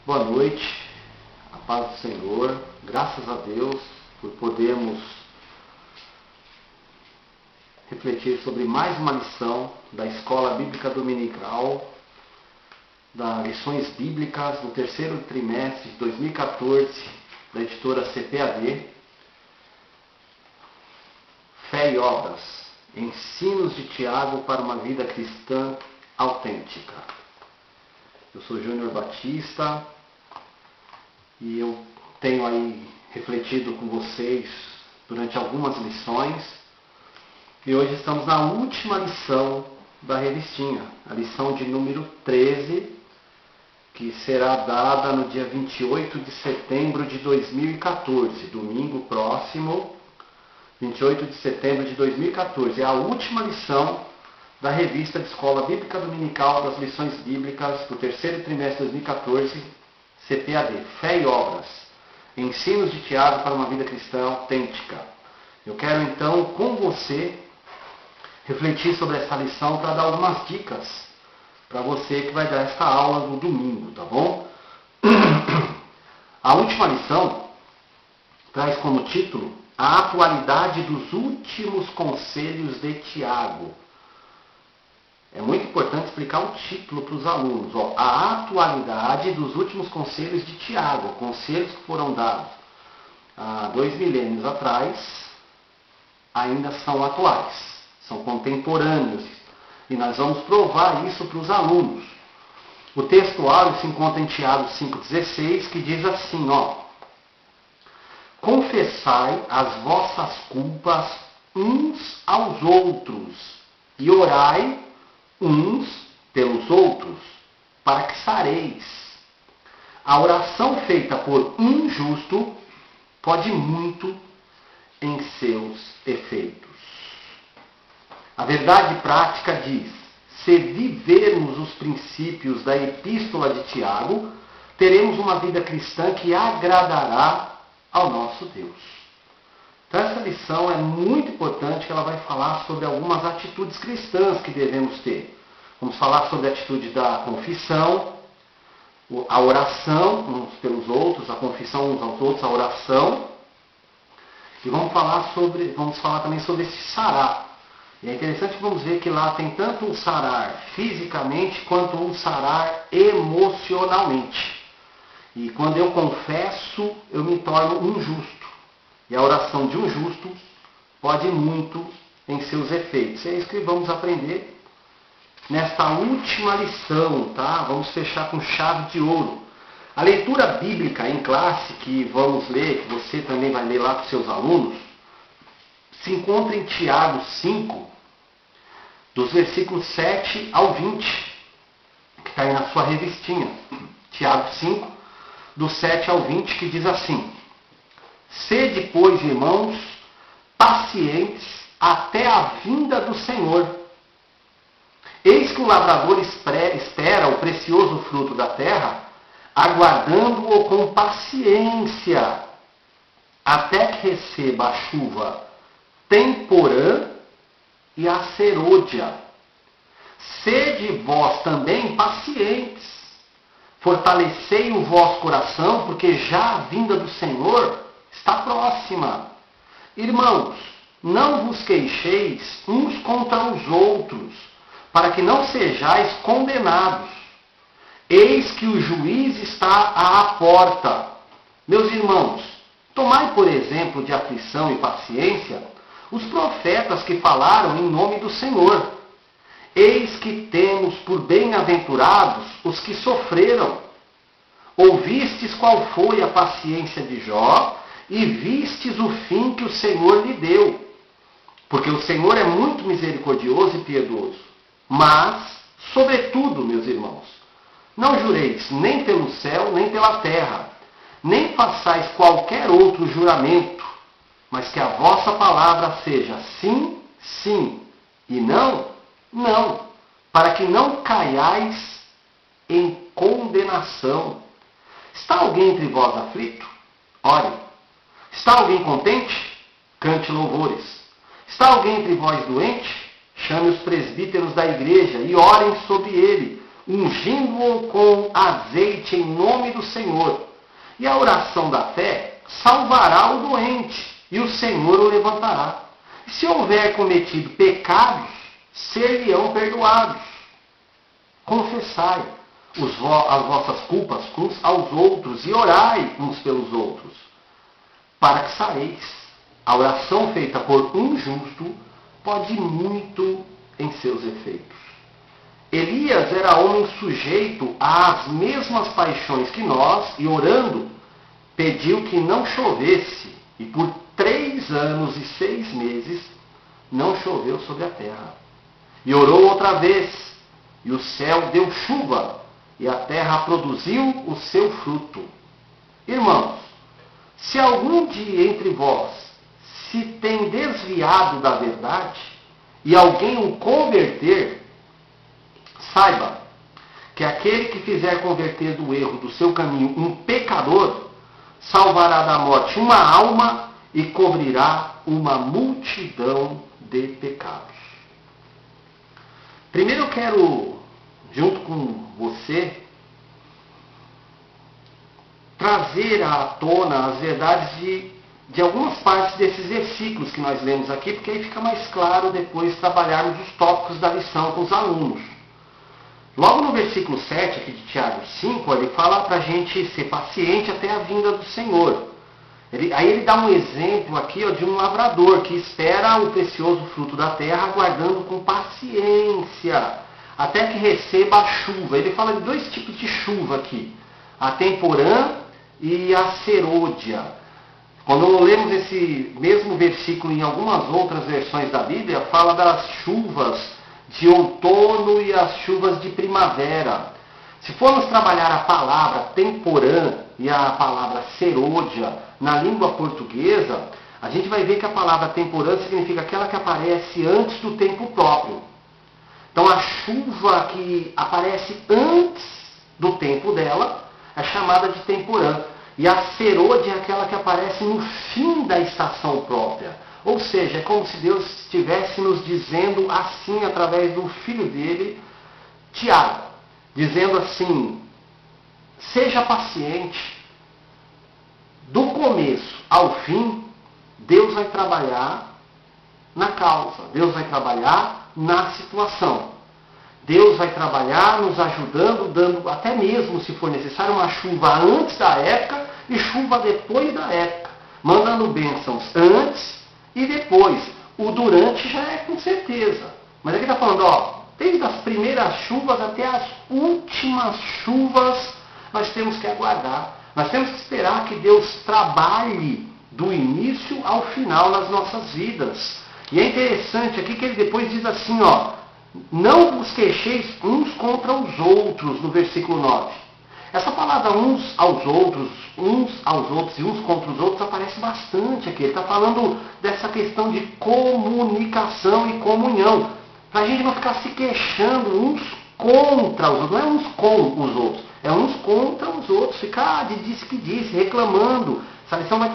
Boa noite, a paz do Senhor, graças a Deus por podermos refletir sobre mais uma lição da Escola Bíblica Dominical, das lições bíblicas do terceiro trimestre de 2014, da editora CPAD, Fé e Obras, Ensinos de Tiago para uma Vida Cristã Autêntica. Eu sou Júnior Batista e eu tenho aí refletido com vocês durante algumas lições e hoje estamos na última lição da revistinha, a lição de número 13, que será dada no dia 28 de setembro de 2014, domingo próximo, 28 de setembro de 2014. É a última lição da revista de Escola Bíblica Dominical das Lições Bíblicas do terceiro trimestre de 2014, CPAD, Fé e Obras, Ensinos de Tiago para uma Vida Cristã Autêntica. Eu quero então, com você, refletir sobre essa lição para dar algumas dicas para você que vai dar esta aula no domingo, tá bom? A última lição traz como título a atualidade dos últimos conselhos de Tiago. É muito importante explicar o título para os alunos. A atualidade dos últimos conselhos de Tiago. Conselhos que foram dados há 2 milênios atrás ainda são atuais, são contemporâneos. E nós vamos provar isso para os alunos. O texto áureo se encontra em Tiago 5,16, que diz assim, confessai as vossas culpas uns aos outros e orai uns pelos outros, para que sareis. A oração feita por um justo pode muito em seus efeitos. A verdade prática diz, se vivermos os princípios da epístola de Tiago, teremos uma vida cristã que agradará ao nosso Deus. Então essa lição é muito importante, que ela vai falar sobre algumas atitudes cristãs que devemos ter. Vamos falar sobre a atitude da confissão, a oração uns pelos outros, a confissão uns aos outros, a oração. E vamos falar também sobre esse sarar. E é interessante que vamos ver que lá tem tanto um sarar fisicamente quanto um sarar emocionalmente. E quando eu confesso, eu me torno um justo. E a oração de um justo pode muito em seus efeitos. É isso que vamos aprender nesta última lição, tá? Vamos fechar com chave de ouro. A leitura bíblica em classe que vamos ler, que você também vai ler lá para os seus alunos, se encontra em Tiago 5, dos versículos 7 ao 20, que está aí na sua revistinha. Tiago 5, do 7 ao 20, que diz assim, sede, pois, irmãos, pacientes até a vinda do Senhor. Eis que o lavrador espera o precioso fruto da terra, aguardando-o com paciência, até que receba a chuva temporã e a serôdia. Sede vós também pacientes, fortalecei o vosso coração, porque já a vinda do Senhor está próxima. Irmãos, não vos queixeis uns contra os outros, para que não sejais condenados. Eis que o juiz está à porta. Meus irmãos, tomai por exemplo de aflição e paciência os profetas que falaram em nome do Senhor. Eis que temos por bem-aventurados os que sofreram. Ouvistes qual foi a paciência de Jó e vistes o fim que o Senhor lhe deu. Porque o Senhor é muito misericordioso e piedoso. Mas, sobretudo, meus irmãos, não jureis nem pelo céu, nem pela terra, nem façais qualquer outro juramento, mas que a vossa palavra seja sim, sim, e não, não, para que não caiais em condenação. Está alguém entre vós aflito? Ore. Está alguém contente? Cante louvores. Está alguém entre vós doente? Chame os presbíteros da igreja e orem sobre ele, ungindo-o com azeite em nome do Senhor. E a oração da fé salvará o doente, e o Senhor o levantará. E se houver cometido pecados, ser-lhe-ão perdoados. Confessai as vossas culpas uns aos outros e orai uns pelos outros, para que sareis. A oração feita por um justo pode muito em seus efeitos. Elias era homem sujeito às mesmas paixões que nós, e orando, pediu que não chovesse, e por 3 anos e 6 meses não choveu sobre a terra. E orou outra vez, e o céu deu chuva, e a terra produziu o seu fruto. Irmãos, se algum de entre vós se tem desviado da verdade, e alguém o converter, saiba que aquele que fizer converter do erro do seu caminho um pecador, salvará da morte uma alma e cobrirá uma multidão de pecados. Primeiro eu quero, junto com você, trazer à tona as verdades de algumas partes desses versículos que nós lemos aqui, porque aí fica mais claro depois trabalharmos os tópicos da lição com os alunos. Logo no versículo 7 aqui de Tiago 5, ele fala para a gente ser paciente até a vinda do Senhor. Aí ele dá um exemplo aqui de um lavrador que espera o precioso fruto da terra, aguardando com paciência, até que receba a chuva. Ele fala de 2 tipos de chuva aqui, a temporã e a serôdia. Quando lemos esse mesmo versículo em algumas outras versões da Bíblia, fala das chuvas de outono e as chuvas de primavera. Se formos trabalhar a palavra temporã e a palavra serôdia na língua portuguesa, a gente vai ver que a palavra temporã significa aquela que aparece antes do tempo próprio. Então a chuva que aparece antes do tempo dela é chamada de temporã. E a serôdia é aquela que aparece no fim da estação própria. Ou seja, é como se Deus estivesse nos dizendo assim, através do Filho dele, Tiago, dizendo assim: seja paciente, do começo ao fim, Deus vai trabalhar na causa, Deus vai trabalhar na situação. Deus vai trabalhar nos ajudando, dando até mesmo, se for necessário, uma chuva antes da época e chuva depois da época, mandando bênçãos antes e depois. O durante já é com certeza. Mas aqui está falando, desde as primeiras chuvas até as últimas chuvas, nós temos que aguardar. Nós temos que esperar que Deus trabalhe do início ao final nas nossas vidas. E é interessante aqui que ele depois diz assim, não vos queixeis uns contra os outros, no versículo 9. Essa palavra uns aos outros e uns contra os outros aparece bastante aqui. Ele está falando dessa questão de comunicação e comunhão. Para a gente não ficar se queixando uns contra os outros, não é uns com os outros, é uns contra os outros. Ficar de disse que disse, reclamando. Essa lição vai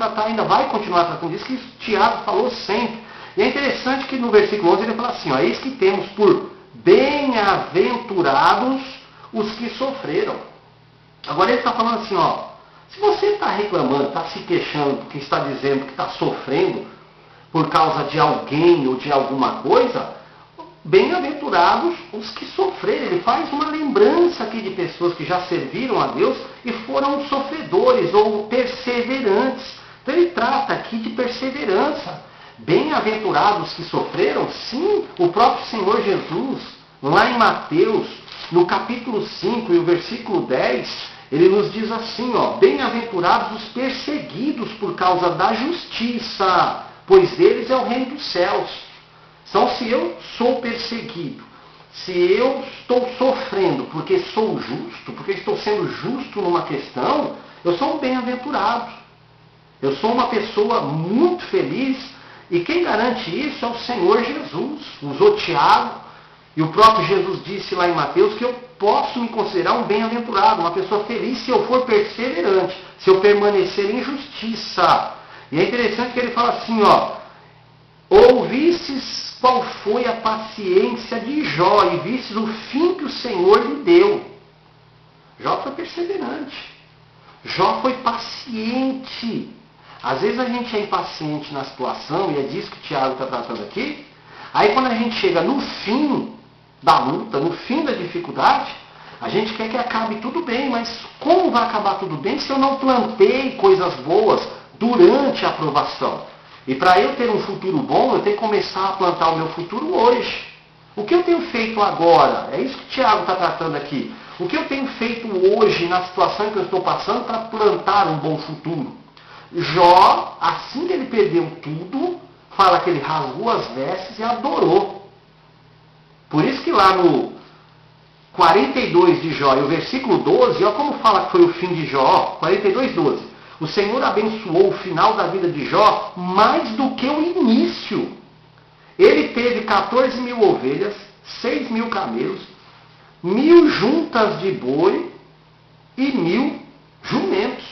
continuar tratando disso, que isso Tiago falou sempre. E é interessante que no versículo 11 ele fala assim, eis que temos por bem-aventurados os que sofreram. Agora ele está falando assim, se você está reclamando, está se queixando, porque está dizendo que está sofrendo por causa de alguém ou de alguma coisa, bem-aventurados os que sofreram. Ele faz uma lembrança aqui de pessoas que já serviram a Deus e foram sofredores ou perseverantes. Então ele trata aqui de perseverança. Bem-aventurados que sofreram, sim, o próprio Senhor Jesus, lá em Mateus, no capítulo 5 e o versículo 10, ele nos diz assim, bem-aventurados os perseguidos por causa da justiça, pois deles é o reino dos céus. Então, se eu sou perseguido, se eu estou sofrendo porque sou justo, porque estou sendo justo numa questão, eu sou um bem-aventurado. Eu sou uma pessoa muito feliz. E quem garante isso é o Senhor Jesus. Usou Tiago, e o próprio Jesus disse lá em Mateus que eu posso me considerar um bem-aventurado, uma pessoa feliz se eu for perseverante, se eu permanecer em justiça. E é interessante que ele fala assim, ouvistes qual foi a paciência de Jó e vistes o fim que o Senhor lhe deu. Jó foi perseverante. Jó foi paciente. Às vezes a gente é impaciente na situação, e é disso que o Tiago está tratando aqui. Aí quando a gente chega no fim da luta, no fim da dificuldade, a gente quer que acabe tudo bem, mas como vai acabar tudo bem se eu não plantei coisas boas durante a provação? E para eu ter um futuro bom, eu tenho que começar a plantar o meu futuro hoje. O que eu tenho feito agora? É isso que o Tiago está tratando aqui. O que eu tenho feito hoje, na situação que eu estou passando, para plantar um bom futuro? Jó, assim que ele perdeu tudo, fala que ele rasgou as vestes e adorou. Por isso que lá no 42 de Jó e o versículo 12, olha como fala que foi o fim de Jó. 42, 12. O Senhor abençoou o final da vida de Jó mais do que o início. Ele teve 14 mil ovelhas, 6 mil camelos, 1000 juntas de boi e 1000 jumentos.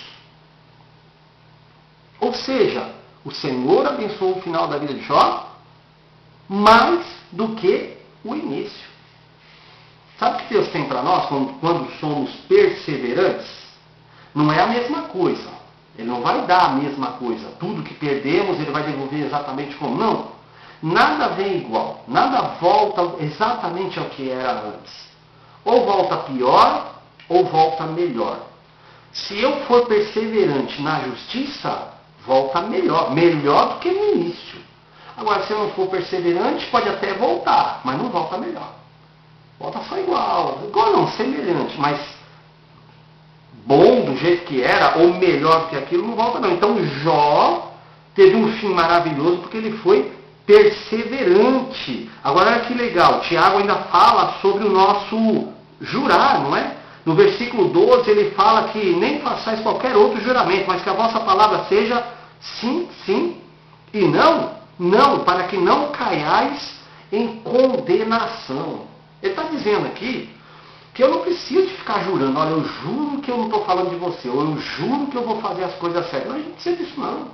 Ou seja, o Senhor abençoou o final da vida de Jó mais do que o início. Sabe o que Deus tem para nós quando somos perseverantes? Não é a mesma coisa. Ele não vai dar a mesma coisa. Tudo que perdemos, ele vai devolver exatamente como. Não. Nada vem igual. Nada volta exatamente ao que era antes. Ou volta pior, ou volta melhor. Se eu for perseverante na justiça, volta melhor. Melhor do que no início. Agora, se eu não for perseverante, pode até voltar, mas não volta melhor. Volta só igual. Igual não, semelhante, mas bom do jeito que era, ou melhor do que aquilo, não volta não. Então Jó teve um fim maravilhoso porque ele foi perseverante. Agora olha que legal, Tiago ainda fala sobre o nosso jurar, não é? No versículo 12 ele fala que nem façais qualquer outro juramento, mas que a vossa palavra seja sim, sim, e não, não, para que não caiais em condenação. Ele está dizendo aqui que eu não preciso de ficar jurando, olha, eu juro que eu não estou falando de você, ou eu juro que eu vou fazer as coisas certas. Não, a gente não precisa disso não.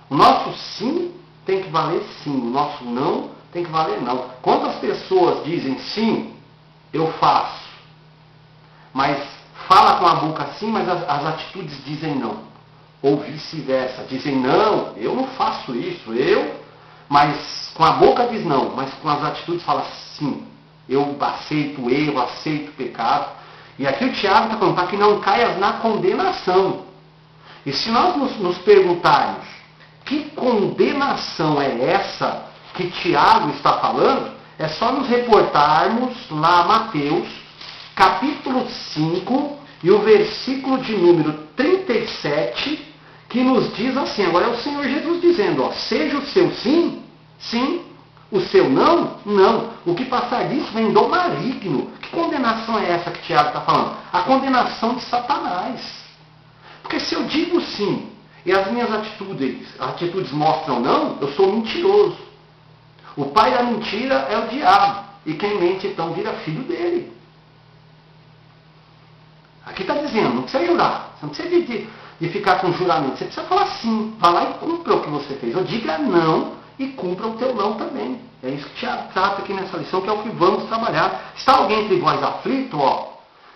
O nosso sim tem que valer sim, o nosso não tem que valer não. Quantas pessoas dizem sim, eu faço, mas fala com a boca sim, mas as atitudes dizem não. Ou vice-versa, dizem não, eu não faço isso, mas com a boca diz não, mas com as atitudes fala sim. Eu aceito o erro, aceito o pecado. E aqui o Tiago está falando para que não caias na condenação. E se nós nos perguntarmos que condenação é essa que Tiago está falando, é só nos reportarmos lá a Mateus, capítulo 5, e o versículo de número 37, que nos diz assim, agora é o Senhor Jesus dizendo, ó, seja o seu sim, sim, o seu não, não. O que passar disso vem do maligno. Que condenação é essa que Tiago está falando? A condenação de Satanás. Porque se eu digo sim, e as minhas atitudes mostram não, eu sou mentiroso. O pai da mentira é o diabo. E quem mente então vira filho dele. Aqui está dizendo, não precisa jurar. Você não precisa de ficar com juramento. Você precisa falar sim. Vá lá e cumpra o que você fez. Ou diga não e cumpra o teu não também. É isso que o Tiago trata aqui nessa lição, que é o que vamos trabalhar. Está alguém entre vós aflito,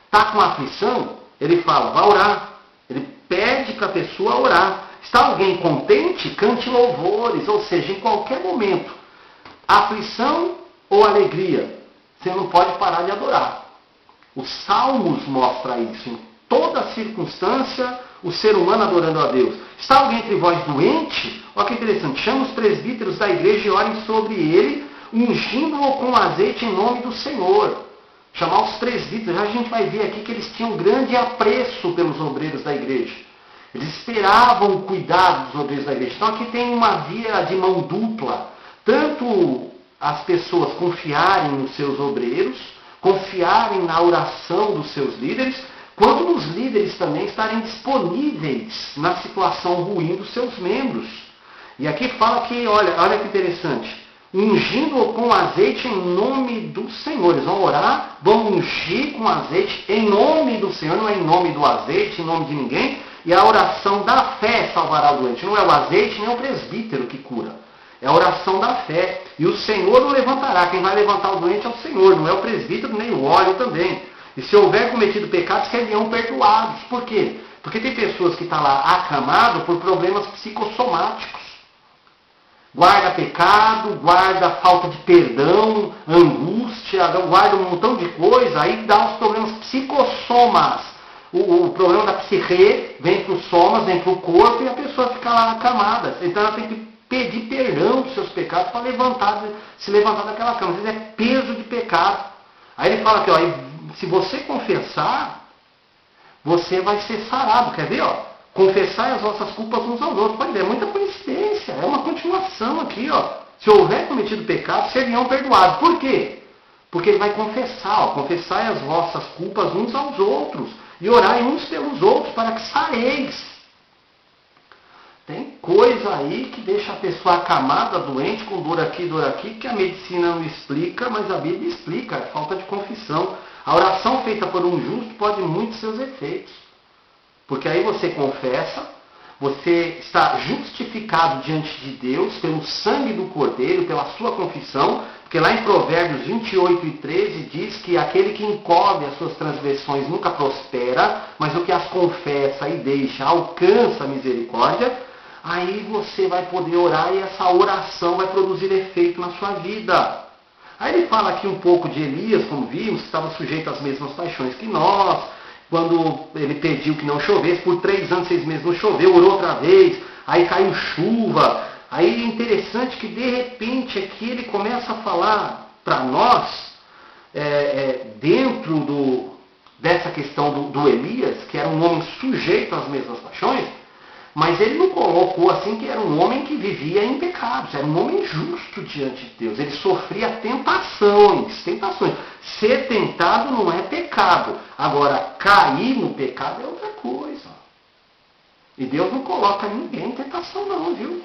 está com aflição, ele fala, vá orar. Ele pede para a pessoa orar. Está alguém contente, cante louvores. Ou seja, em qualquer momento, aflição ou alegria, você não pode parar de adorar. Os Salmos mostram isso. Em toda circunstância, o ser humano adorando a Deus. Está alguém entre vós doente? Olha que interessante. Chama os presbíteros da igreja e orem sobre ele, ungindo-o com azeite em nome do Senhor. Chamar os presbíteros. Já a gente vai ver aqui que eles tinham grande apreço pelos obreiros da igreja. Eles esperavam o cuidado dos obreiros da igreja. Então aqui tem uma via de mão dupla. Tanto as pessoas confiarem nos seus obreiros, confiarem na oração dos seus líderes, quanto os líderes também estarem disponíveis na situação ruim dos seus membros. E aqui fala que, olha que interessante, ungindo com azeite em nome do Senhor. Eles vão orar, vão ungir com azeite em nome do Senhor, não é em nome do azeite, em nome de ninguém. E a oração da fé salvará o doente. Não é o azeite, nem o presbítero que cura. É a oração da fé. E o Senhor o levantará. Quem vai levantar o doente é o Senhor, não é o presbítero nem o óleo também. E se houver cometido pecados, seriam perdoados. Por quê? Porque tem pessoas que estão lá acamadas por problemas psicossomáticos. Guarda pecado, guarda falta de perdão, angústia, guarda um montão de coisa, aí dá os problemas psicossomas. O problema da psique vem para os somas, vem para o corpo e a pessoa fica lá acamada. Então ela tem que pedir perdão dos seus pecados para se levantar daquela cama. Às vezes é peso de pecado. Aí ele fala aqui, ó, se você confessar, você vai ser sarado. Quer ver? Ó? Confessai as vossas culpas uns aos outros. Pode ver, é muita coincidência. É uma continuação aqui. Ó. Se houver cometido pecado, seriam perdoados. Por quê? Porque ele vai confessar. Ó, confessai as vossas culpas uns aos outros. E orai uns pelos outros para que sareis. Tem coisa aí que deixa a pessoa acamada, doente, com dor aqui, que a medicina não explica, mas a Bíblia explica. É falta de confissão. A oração feita por um justo pode muitos seus efeitos. Porque aí você confessa, você está justificado diante de Deus pelo sangue do Cordeiro, pela sua confissão, porque lá em Provérbios 28:13 diz que aquele que encobre as suas transgressões nunca prospera, mas o que as confessa e deixa alcança a misericórdia. Aí você vai poder orar e essa oração vai produzir efeito na sua vida. Aí ele fala aqui um pouco de Elias, como vimos, que estava sujeito às mesmas paixões que nós. Quando ele pediu que não chovesse, por 3 anos, 6 meses não choveu, orou outra vez, aí caiu chuva. Aí é interessante que de repente aqui ele começa a falar para nós, dentro dessa questão do Elias, que era um homem sujeito às mesmas paixões, mas ele não colocou assim que era um homem que vivia em pecados, era um homem justo diante de Deus. Ele sofria tentações. Ser tentado não é pecado. Agora, cair no pecado é outra coisa. E Deus não coloca ninguém em tentação não, viu?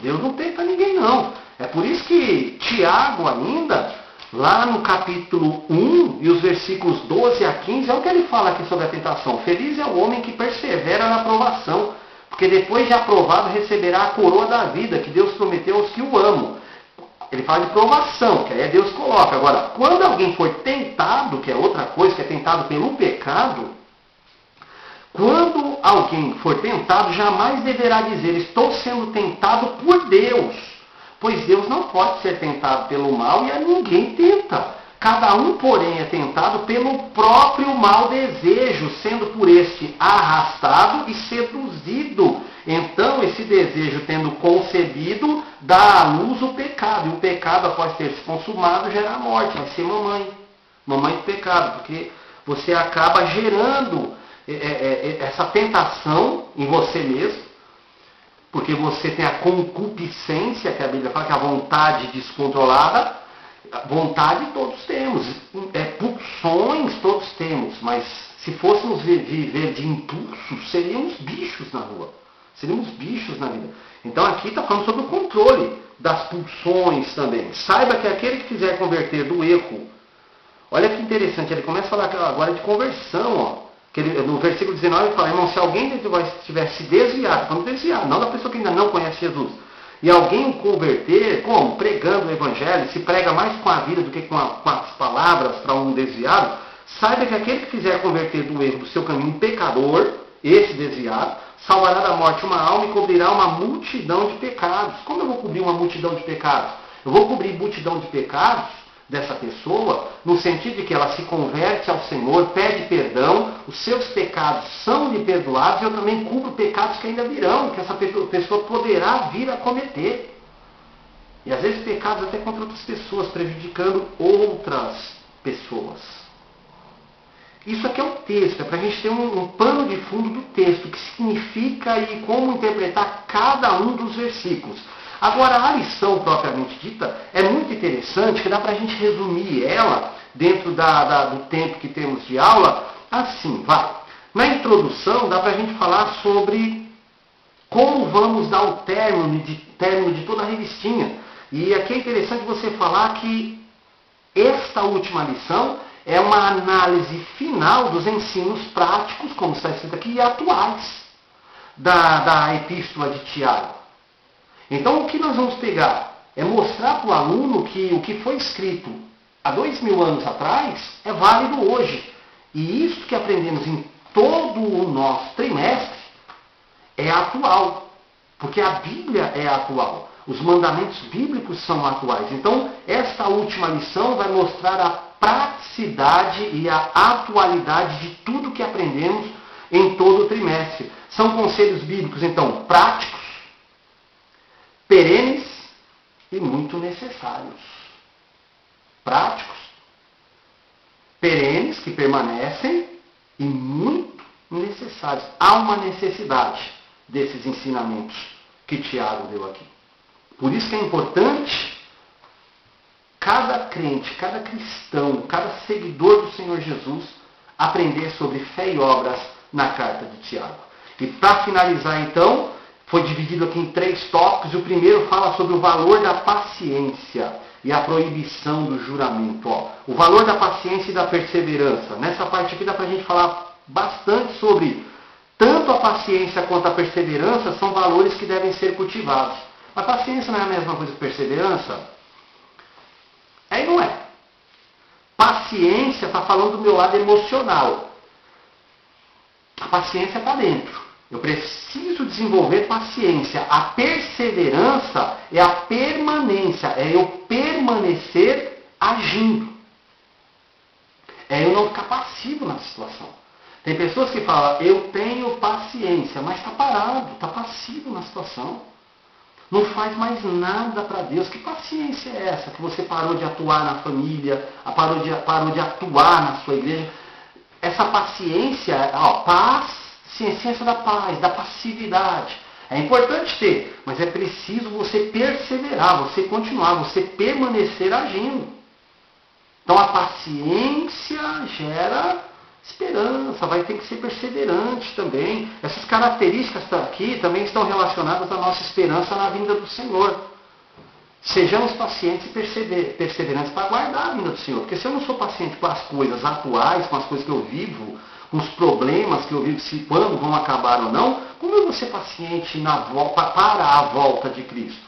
Deus não tenta ninguém não. É por isso que Tiago ainda, lá no capítulo 1 e os versículos 12 a 15, é o que ele fala aqui sobre a tentação. Feliz é o homem que persevera na provação, porque depois de aprovado receberá a coroa da vida que Deus prometeu aos que o amam. Ele fala de provação, que aí Deus coloca. Agora, quando alguém for tentado, que é outra coisa, que é tentado pelo pecado, quando alguém for tentado, jamais deverá dizer, estou sendo tentado por Deus. Pois Deus não pode ser tentado pelo mal e a ninguém tenta. Cada um, porém, é tentado pelo próprio mau desejo, sendo por este arrastado e seduzido. Então, esse desejo, tendo concebido, dá à luz o pecado. E o pecado, após ter se consumado, gera a morte. Vai ser mamãe do pecado, porque você acaba gerando essa tentação em você mesmo, porque você tem a concupiscência, que a Bíblia fala que é a vontade descontrolada. Vontade todos temos, pulsões todos temos, mas se fôssemos viver de impulsos, seríamos bichos na rua, seríamos bichos na vida. Então aqui está falando sobre o controle das pulsões também. Saiba que aquele que quiser converter do erro, olha que interessante, ele começa a falar agora de conversão, ó, que ele, no versículo 19 ele fala, irmão, se alguém dentre vós tiver se desviado, vamos desviar, não da pessoa que ainda não conhece Jesus, e alguém o converter, como? Pregando o Evangelho, se prega mais com a vida do que com as palavras para um desviado, saiba que aquele que fizer converter do erro do seu caminho um pecador, esse desviado, salvará da morte uma alma e cobrirá uma multidão de pecados. Como eu vou cobrir uma multidão de pecados? Eu vou cobrir multidão de pecados dessa pessoa, no sentido de que ela se converte ao Senhor, pede perdão, os seus pecados são lhe perdoados, e eu também cubro pecados que ainda virão, que essa pessoa poderá vir a cometer. E às vezes pecados até contra outras pessoas, prejudicando outras pessoas. Isso aqui é um texto, é para a gente ter um pano de fundo do texto, o que significa e como interpretar cada um dos versículos. Agora, a lição propriamente dita é muito interessante, que dá para a gente resumir ela, dentro do tempo que temos de aula, assim, vai. Na introdução, dá para a gente falar sobre como vamos dar o término de toda a revistinha. E aqui é interessante você falar que esta última lição é uma análise final dos ensinos práticos, como está escrito aqui, e atuais da epístola de Tiago. Então, o que nós vamos pegar? É mostrar para o aluno que o que foi escrito há 2000 anos atrás é válido hoje. E isso que aprendemos em todo o nosso trimestre é atual. Porque a Bíblia é atual. Os mandamentos bíblicos são atuais. Então, esta última lição vai mostrar a praticidade e a atualidade de tudo que aprendemos em todo o trimestre. São conselhos bíblicos, então, práticos, perenes e muito necessários. Práticos, perenes, que permanecem, e muito necessários. Há uma necessidade desses ensinamentos que Tiago deu aqui. Por isso que é importante cada crente, cada cristão, cada seguidor do Senhor Jesus aprender sobre fé e obras na carta de Tiago. E para finalizar então, foi dividido aqui em 3 tópicos. O primeiro fala sobre o valor da paciência e a proibição do juramento. O valor da paciência e da perseverança. Nessa parte aqui dá para a gente falar bastante sobre tanto a paciência quanto a perseverança são valores que devem ser cultivados. A paciência não é a mesma coisa que perseverança? É e não é. Paciência está falando do meu lado emocional. A paciência está dentro. Eu preciso desenvolver paciência. A perseverança é a permanência. É eu permanecer agindo. É eu não ficar passivo na situação. Tem pessoas que falam, eu tenho paciência, mas está parado, está passivo na situação. Não faz mais nada para Deus. Que paciência é essa? Que você parou de atuar na família, parou de atuar na sua igreja. Essa paciência, ciência da paz, da passividade. É importante ter, mas é preciso você perseverar, você continuar, você permanecer agindo. Então a paciência gera esperança, vai ter que ser perseverante também. Essas características aqui também estão relacionadas à nossa esperança na vinda do Senhor. Sejamos pacientes e perseverantes para aguardar a vinda do Senhor. Porque se eu não sou paciente com as coisas atuais, com as coisas que eu vivo, com os problemas que eu vivo, se quando vão acabar ou não, como eu vou ser paciente para a volta de Cristo?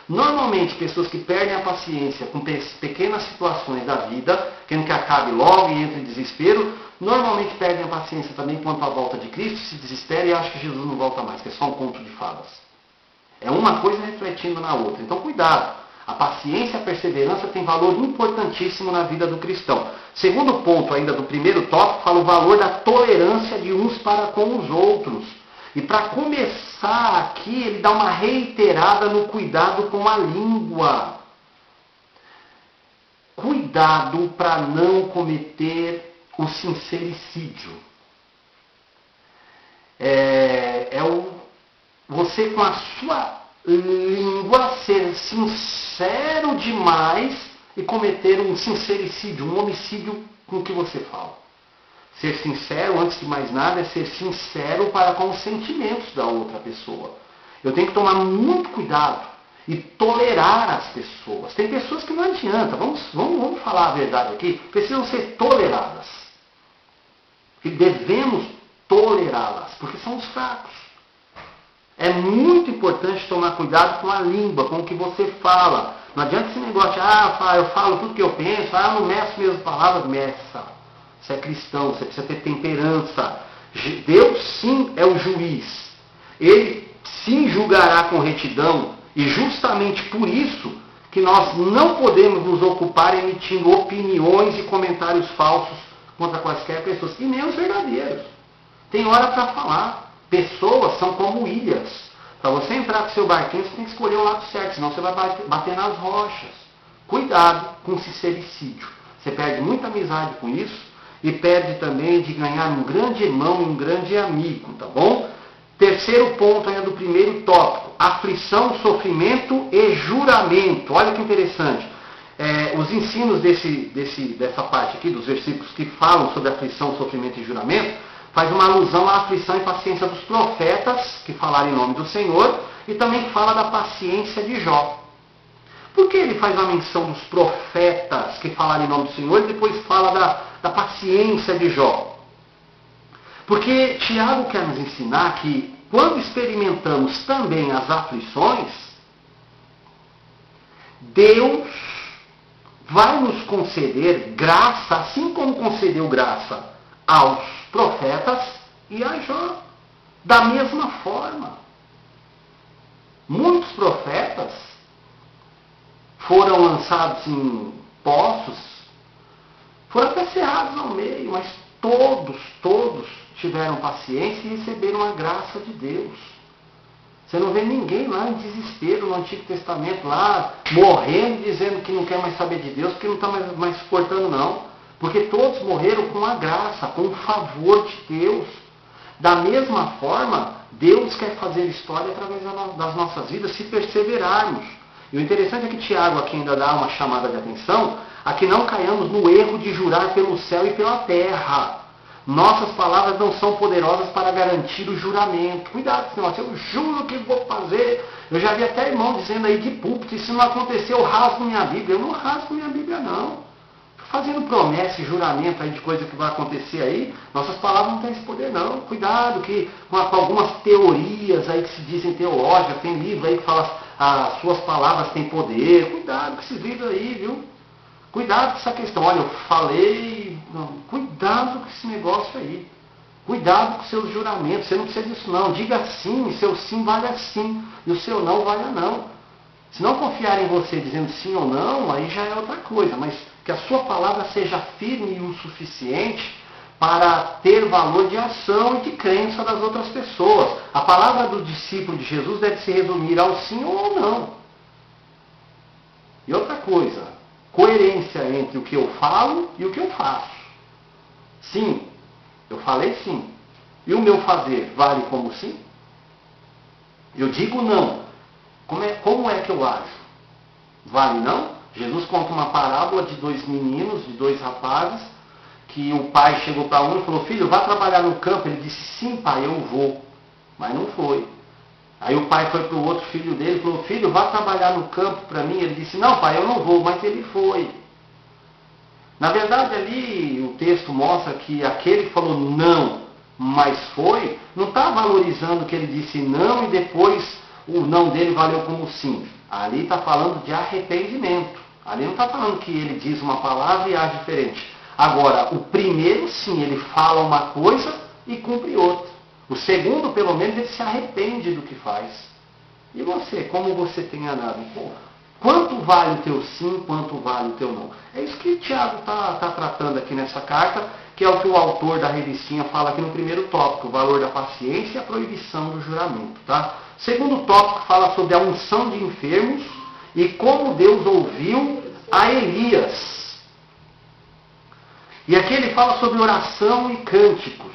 Normalmente, pessoas que perdem a paciência com pequenas situações da vida, querendo que acabe logo e entre em desespero, normalmente perdem a paciência também quanto à volta de Cristo, se desesperam e acham que Jesus não volta mais, que é só um conto de fadas. É uma coisa refletindo na outra. Então, cuidado. A paciência e a perseverança têm valor importantíssimo na vida do cristão. Segundo ponto ainda do primeiro tópico, fala o valor da tolerância de uns para com os outros. E para começar aqui, ele dá uma reiterada no cuidado com a língua. Cuidado para não cometer o sincericídio. Você com a sua língua ser sincero demais e cometer um sincericídio, um homicídio com o que você fala. Ser sincero, antes de mais nada, é ser sincero para com os sentimentos da outra pessoa. Eu tenho que tomar muito cuidado e tolerar as pessoas. Tem pessoas que não adianta, vamos falar a verdade aqui, precisam ser toleradas. E devemos tolerá-las, porque são os fracos. É muito importante tomar cuidado com a língua, com o que você fala. Não adianta esse negócio de, eu falo tudo que eu penso, eu não meço mesmo palavras, meça. Você é cristão, você precisa ter temperança. Deus sim é o juiz. Ele sim julgará com retidão. E justamente por isso que nós não podemos nos ocupar emitindo opiniões e comentários falsos contra quaisquer pessoas. E nem os verdadeiros. Tem hora para falar. Pessoas são como ilhas. Para você entrar com seu barquinho, você tem que escolher o lado certo, senão você vai bater nas rochas. Cuidado com o sincericídio. Você perde muita amizade com isso e perde também de ganhar um grande irmão e um grande amigo, tá bom? Terceiro ponto ainda do primeiro tópico, aflição, sofrimento e juramento. Olha que interessante. Os ensinos dessa parte aqui, dos versículos que falam sobre aflição, sofrimento e juramento, faz uma alusão à aflição e paciência dos profetas, que falaram em nome do Senhor, e também fala da paciência de Jó. Por que ele faz uma menção dos profetas que falaram em nome do Senhor e depois fala da paciência de Jó? Porque Tiago quer nos ensinar que quando experimentamos também as aflições, Deus vai nos conceder graça, assim como concedeu graça aos profetas e a Jó. Da mesma forma, muitos profetas foram lançados em poços, foram até cerrados ao meio, mas todos tiveram paciência e receberam a graça de Deus. Você não vê ninguém lá em desespero no Antigo Testamento, lá morrendo, dizendo que não quer mais saber de Deus, porque não está mais suportando não. Porque todos morreram com a graça, com o favor de Deus. Da mesma forma, Deus quer fazer história através das nossas vidas, se perseverarmos. E o interessante é que Tiago aqui ainda dá uma chamada de atenção, a que não caiamos no erro de jurar pelo céu e pela terra. Nossas palavras não são poderosas para garantir o juramento. Cuidado com esse negócio, eu juro que vou fazer. Eu já vi até irmão dizendo aí de púlpito, e se não acontecer eu rasgo minha Bíblia. Eu não rasgo minha Bíblia não. Fazendo promessa e juramento aí de coisa que vai acontecer aí, nossas palavras não têm esse poder não. Cuidado que com algumas teorias aí que se dizem teológicas, tem livro aí que fala as suas palavras têm poder. Cuidado com esses livros aí, viu? Cuidado com essa questão. Olha, eu falei, cuidado com esse negócio aí. Cuidado com seus juramentos. Você não precisa disso não. Diga sim, e seu sim vale assim. E o seu não vale a não. Se não confiar em você dizendo sim ou não, aí já é outra coisa. Mas que a sua palavra seja firme o suficiente para ter valor de ação e de crença das outras pessoas. A palavra do discípulo de Jesus deve se resumir ao sim ou ao não. E outra coisa, coerência entre o que eu falo e o que eu faço. Sim, eu falei sim. E o meu fazer vale como sim? Eu digo não. Como é que eu ajo? Vale não? Jesus conta uma parábola de 2 meninos, de 2 rapazes, que o pai chegou para um e falou, filho, vá trabalhar no campo. Ele disse, sim pai, eu vou. Mas não foi. Aí o pai foi para o outro filho dele e falou, filho, vá trabalhar no campo para mim. Ele disse, não pai, eu não vou, mas ele foi. Na verdade ali o texto mostra que aquele que falou não, mas foi, não está valorizando que ele disse não e depois o não dele valeu como sim. Ali está falando de arrependimento. Ali não está falando que ele diz uma palavra e age diferente. Agora, o primeiro sim, ele fala uma coisa e cumpre outra. O segundo, pelo menos, ele se arrepende do que faz. E você, como você tem andado? Quanto vale o teu sim, quanto vale o teu não? É isso que Tiago está tratando aqui nessa carta, que é o que o autor da revistinha fala aqui no primeiro tópico, o valor da paciência e a proibição do juramento. Tá? Segundo tópico fala sobre a unção de enfermos e como Deus ouviu a Elias. E aqui ele fala sobre oração e cânticos.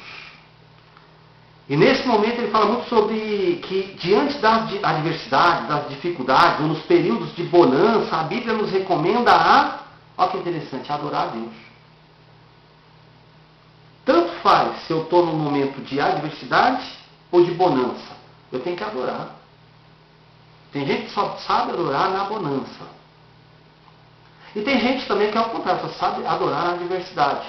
E nesse momento ele fala muito sobre que diante das adversidades, das dificuldades, ou nos períodos de bonança, a Bíblia nos recomenda olha que interessante, adorar a Deus. Tanto faz se eu estou num momento de adversidade ou de bonança. Eu tenho que adorar. Tem gente que só sabe adorar na bonança. E tem gente também que é ao contrário, só sabe adorar na adversidade.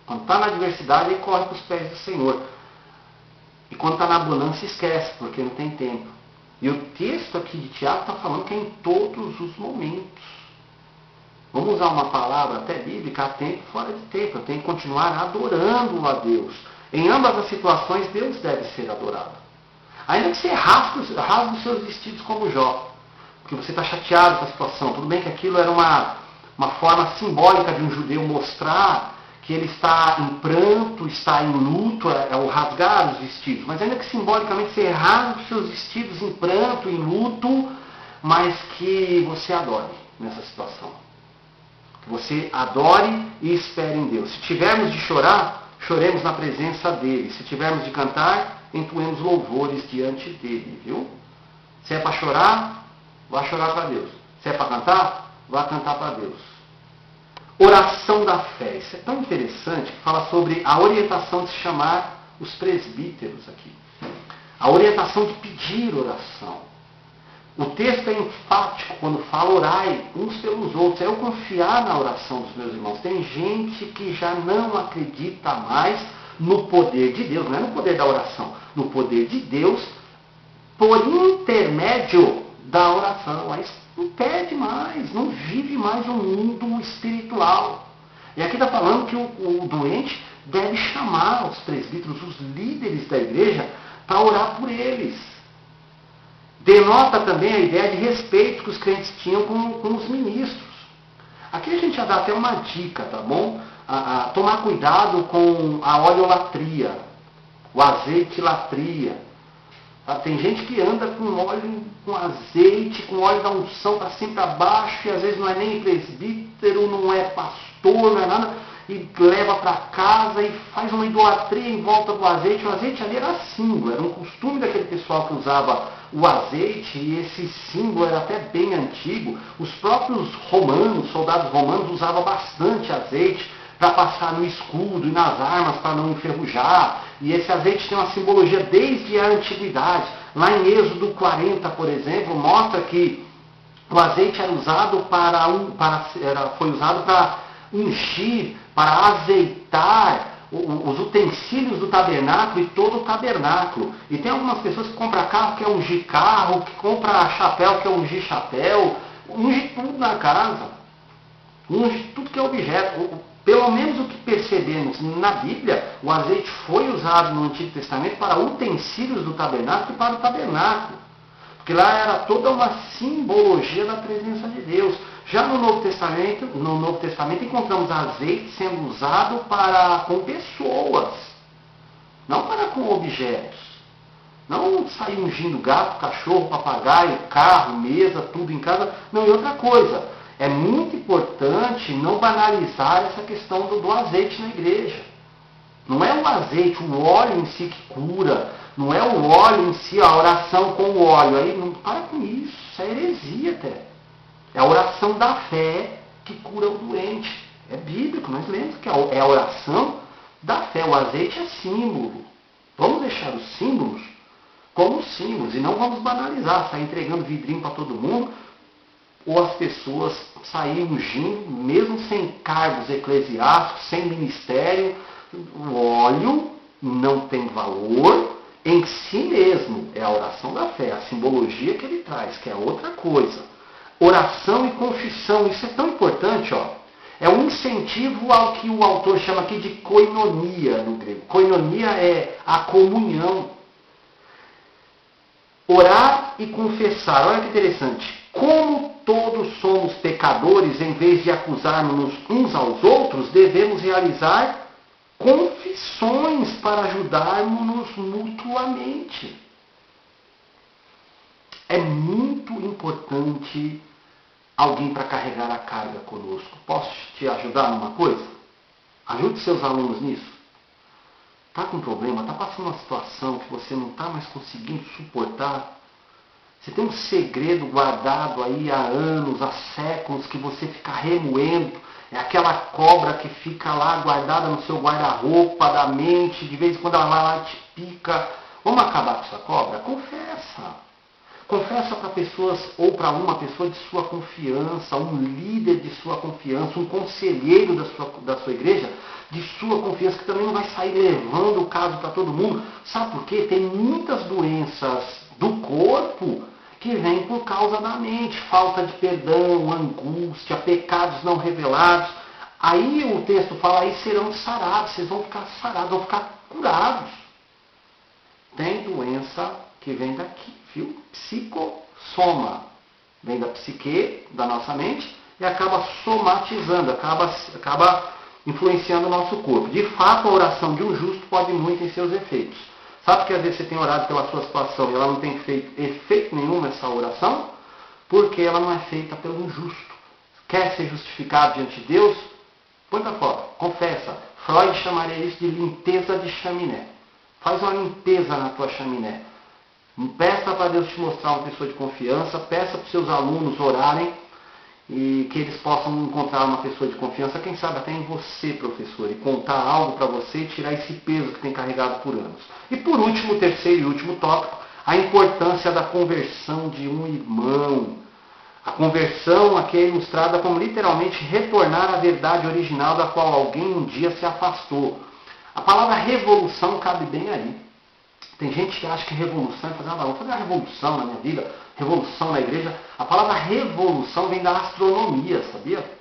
Quando está na adversidade, ele corre para os pés do Senhor. E quando está na bonança, esquece, porque não tem tempo. E o texto aqui de Tiago está falando que é em todos os momentos. Vamos usar uma palavra até bíblica, há tempo e fora de tempo. Eu tenho que continuar adorando a Deus. Em ambas as situações, Deus deve ser adorado. Ainda que você rasgue os seus vestidos como Jó. Porque você está chateado com a situação. Tudo bem que aquilo era uma forma simbólica de um judeu mostrar que ele está em pranto, está em luto, é o rasgar os vestidos. Mas ainda que simbolicamente você rasgue os seus vestidos em pranto, em luto, mas que você adore nessa situação. Que você adore e espere em Deus. Se tivermos de chorar, choremos na presença dele. Se tivermos de cantar, entoemos louvores diante dele, viu? Se é para chorar, vá chorar para Deus. Se é para cantar, vá cantar para Deus. Oração da fé. Isso é tão interessante que fala sobre a orientação de chamar os presbíteros aqui. A orientação de pedir oração. O texto é enfático quando fala orai uns pelos outros. É eu confiar na oração dos meus irmãos. Tem gente que já não acredita mais no poder de Deus. Não é no poder da oração. No poder de Deus por intermédio da oração. não pede mais, não vive mais o mundo espiritual. E aqui está falando que o doente deve chamar os presbíteros, os líderes da igreja, para orar por eles. Denota também a ideia de respeito que os crentes tinham com os ministros. Aqui a gente já dá até uma dica, tá bom? Tomar cuidado com a oleolatria, o azeite latria. Tem gente que anda com óleo, com azeite, com óleo da unção para cima e para baixo, e às vezes não é nem presbítero, não é pastor, não é nada, e leva para casa e faz uma idolatria em volta do azeite. O azeite ali era símbolo, era um costume daquele pessoal que usava o azeite, e esse símbolo era até bem antigo. Os próprios romanos, soldados romanos, usavam bastante azeite para passar no escudo e nas armas para não enferrujar. E esse azeite tem uma simbologia desde a antiguidade. Lá em Êxodo 40, por exemplo, mostra que o azeite era usado foi usado para ungir, para azeitar os utensílios do tabernáculo e todo o tabernáculo. E tem algumas pessoas que compram carro, que é ungir carro, que compra chapéu, que é ungir chapéu, unge tudo na casa, unge tudo que é objeto. Pelo menos o que percebemos na Bíblia, o azeite foi usado no Antigo Testamento para utensílios do tabernáculo e para o tabernáculo. Porque lá era toda uma simbologia da presença de Deus. Já no Novo Testamento encontramos azeite sendo usado com pessoas, não para com objetos. Não sair ungindo gato, cachorro, papagaio, carro, mesa, tudo em casa. Não, e outra coisa. É muito importante não banalizar essa questão do azeite na igreja. Não é o azeite, o óleo em si que cura. Não é o óleo em si, a oração com o óleo. Aí não para com isso, isso é heresia até. É a oração da fé que cura o doente. É bíblico, nós lemos que é a oração da fé. O azeite é símbolo. Vamos deixar os símbolos como símbolos e não vamos banalizar, sair entregando vidrinho para todo mundo, ou as pessoas saírem ungindo, mesmo sem cargos eclesiásticos, sem ministério. O óleo não tem valor em si mesmo. É a oração da fé, a simbologia que ele traz, que é outra coisa. Oração e confissão, isso é tão importante, ó. É um incentivo ao que o autor chama aqui de koinonia no grego. Koinonia é a comunhão. Orar e confessar, olha que interessante. Como todos somos pecadores, em vez de acusarmos uns aos outros, devemos realizar confissões para ajudarmos-nos mutuamente. É muito importante alguém para carregar a carga conosco. Posso te ajudar numa coisa? Ajude seus alunos nisso. Está com problema, está passando uma situação que você não está mais conseguindo suportar. Você tem um segredo guardado aí há anos, há séculos, que você fica remoendo. É aquela cobra que fica lá guardada no seu guarda-roupa da mente. De vez em quando ela vai lá e te pica. Vamos acabar com essa cobra? Confessa. Confessa para pessoas, ou para uma pessoa de sua confiança, um líder de sua confiança, um conselheiro da sua igreja, de sua confiança, que também não vai sair levando o caso para todo mundo. Sabe por quê? Tem muitas doenças do corpo que vêm por causa da mente. Falta de perdão, angústia, pecados não revelados. Aí o texto fala, aí serão sarados, vocês vão ficar sarados, vão ficar curados. Tem doença que vem daqui, viu? Psicossoma. Vem da psique, da nossa mente, e acaba somatizando, acaba influenciando o nosso corpo. De fato, a oração de um justo pode muito em seus efeitos. Sabe que às vezes você tem orado pela sua situação e ela não tem feito efeito nenhum nessa oração? Porque ela não é feita pelo justo. Quer ser justificado diante de Deus? Põe para fora, confessa. Freud chamaria isso de limpeza de chaminé. Faz uma limpeza na tua chaminé. Peça para Deus te mostrar uma pessoa de confiança, peça para os seus alunos orarem e que eles possam encontrar uma pessoa de confiança, quem sabe até em você, professor, e contar algo para você e tirar esse peso que tem carregado por anos. E por último, o terceiro e último tópico, a importância da conversão de um irmão. A conversão aqui é ilustrada como literalmente retornar à verdade original da qual alguém um dia se afastou. A palavra revolução cabe bem aí. Tem gente que acha que revolução é fazer vou fazer uma revolução na minha vida, revolução na igreja. A palavra revolução vem da astronomia, sabia?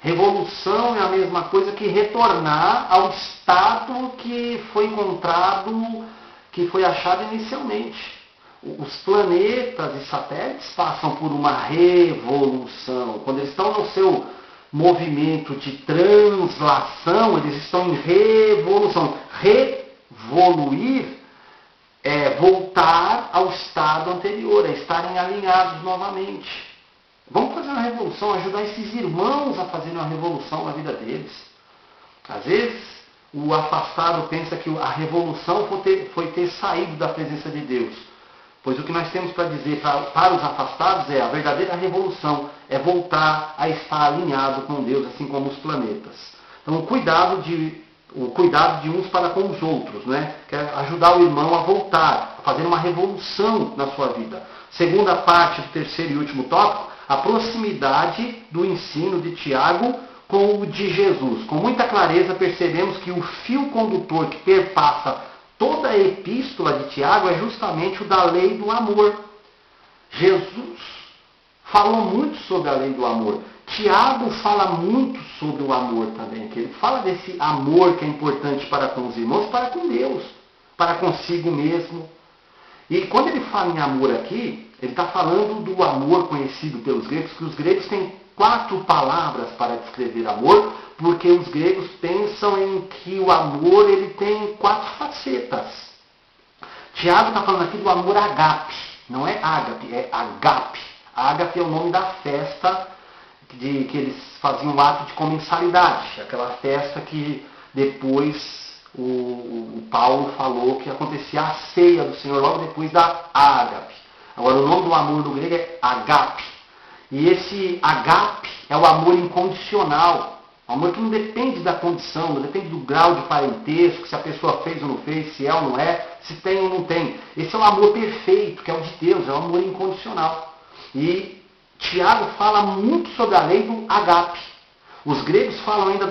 Revolução é a mesma coisa que retornar ao estado que foi encontrado, que foi achado inicialmente. Os planetas e satélites passam por uma revolução. Quando eles estão no seu movimento de translação, eles estão em revolução. Revoluir é voltar ao estado anterior, é estarem alinhados novamente. Vamos fazer uma revolução, ajudar esses irmãos a fazerem uma revolução na vida deles. Às vezes, o afastado pensa que a revolução foi ter saído da presença de Deus. Pois o que nós temos para dizer para os afastados é a verdadeira revolução, é voltar a estar alinhado com Deus, assim como os planetas. Então, o cuidado de uns para com os outros, né? Que é ajudar o irmão a voltar, a fazer uma revolução na sua vida. Segunda parte do terceiro e último tópico, a proximidade do ensino de Tiago com o de Jesus. Com muita clareza percebemos que o fio condutor que perpassa toda a epístola de Tiago é justamente o da lei do amor. Jesus falou muito sobre a lei do amor. Tiago fala muito sobre o amor também. Que ele fala desse amor que é importante para com os irmãos, para com Deus, para consigo mesmo. E quando ele fala em amor aqui, ele está falando do amor conhecido pelos gregos, que os gregos têm 4 palavras para descrever amor, porque os gregos pensam em que o amor ele tem 4 facetas. Tiago está falando aqui do amor agape, não é ágape, é agape. Ágape é o nome da festa que eles faziam o ato de comensalidade, aquela festa que depois o Paulo falou que acontecia a ceia do Senhor logo depois da ágape. Agora o nome do amor no grego é agape. E esse agape é o amor incondicional. O amor que não depende da condição, não depende do grau de parentesco, se a pessoa fez ou não fez, se é ou não é, se tem ou não tem. Esse é o amor perfeito, que é o de Deus, é o amor incondicional. E Tiago fala muito sobre a lei do agape. Os gregos falam ainda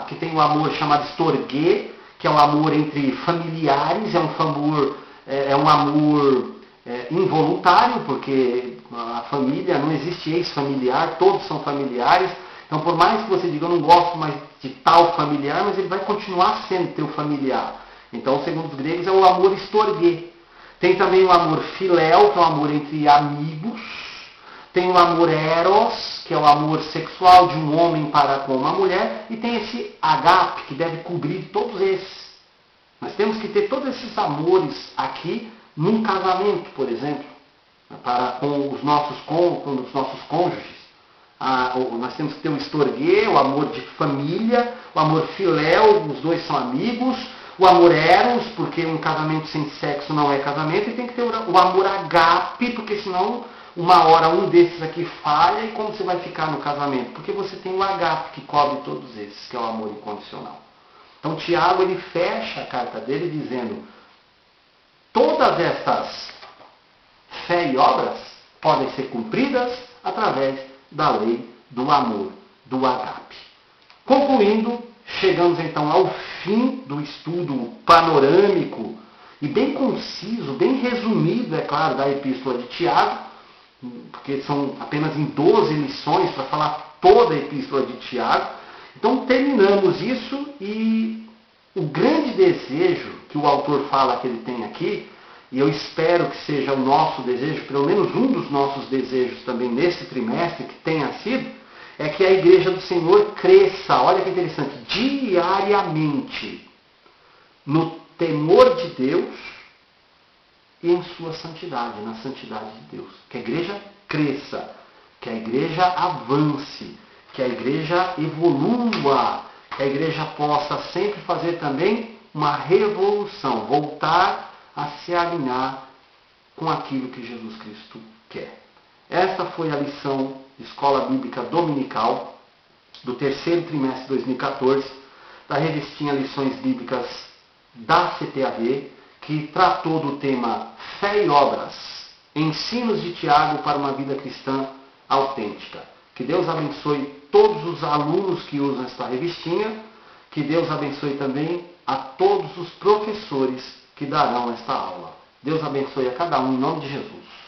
que tem um amor chamado storge, que é o amor entre familiares, é um amor involuntário, porque a família, não existe ex-familiar, todos são familiares. Então, por mais que você diga, eu não gosto mais de tal familiar, mas ele vai continuar sendo teu familiar. Então, segundo os gregos, é o amor storge. Tem também o amor filéu, que é o amor entre amigos. Tem o amor eros, que é o amor sexual de um homem para com uma mulher. E tem esse agape, que deve cobrir todos esses. Nós temos que ter todos esses amores aqui num casamento, por exemplo, para com os nossos cônjuges. Nós temos que ter o storge, o amor de família, o amor filéu, os dois são amigos, o amor eros, porque um casamento sem sexo não é casamento, e tem que ter o amor agape, porque senão uma hora um desses aqui falha, e como você vai ficar no casamento? Porque você tem o agape que cobre todos esses, que é o amor incondicional. Então Tiago ele fecha a carta dele dizendo: todas estas fé e obras podem ser cumpridas através da lei do amor, do agape. Concluindo, chegamos então ao fim do estudo panorâmico e bem conciso, bem resumido, é claro, da epístola de Tiago, porque são apenas em 12 lições para falar toda a epístola de Tiago. Então terminamos isso, e o grande desejo que o autor fala que ele tem aqui, e eu espero que seja o nosso desejo, pelo menos um dos nossos desejos também nesse trimestre, que tenha sido, é que a igreja do Senhor cresça, olha que interessante, diariamente, no temor de Deus e em sua santidade, na santidade de Deus. Que a igreja cresça, que a igreja avance, que a igreja evolua, que a igreja possa sempre fazer também uma revolução, voltar a se alinhar com aquilo que Jesus Cristo quer. Esta foi a lição de Escola Bíblica Dominical do terceiro trimestre de 2014, da revistinha Lições Bíblicas da CTAV, que tratou do tema Fé e Obras, ensinos de Tiago para uma vida cristã autêntica. Que Deus abençoe todos os alunos que usam esta revistinha, que Deus abençoe também a todos os professores que darão esta aula. Deus abençoe a cada um em nome de Jesus.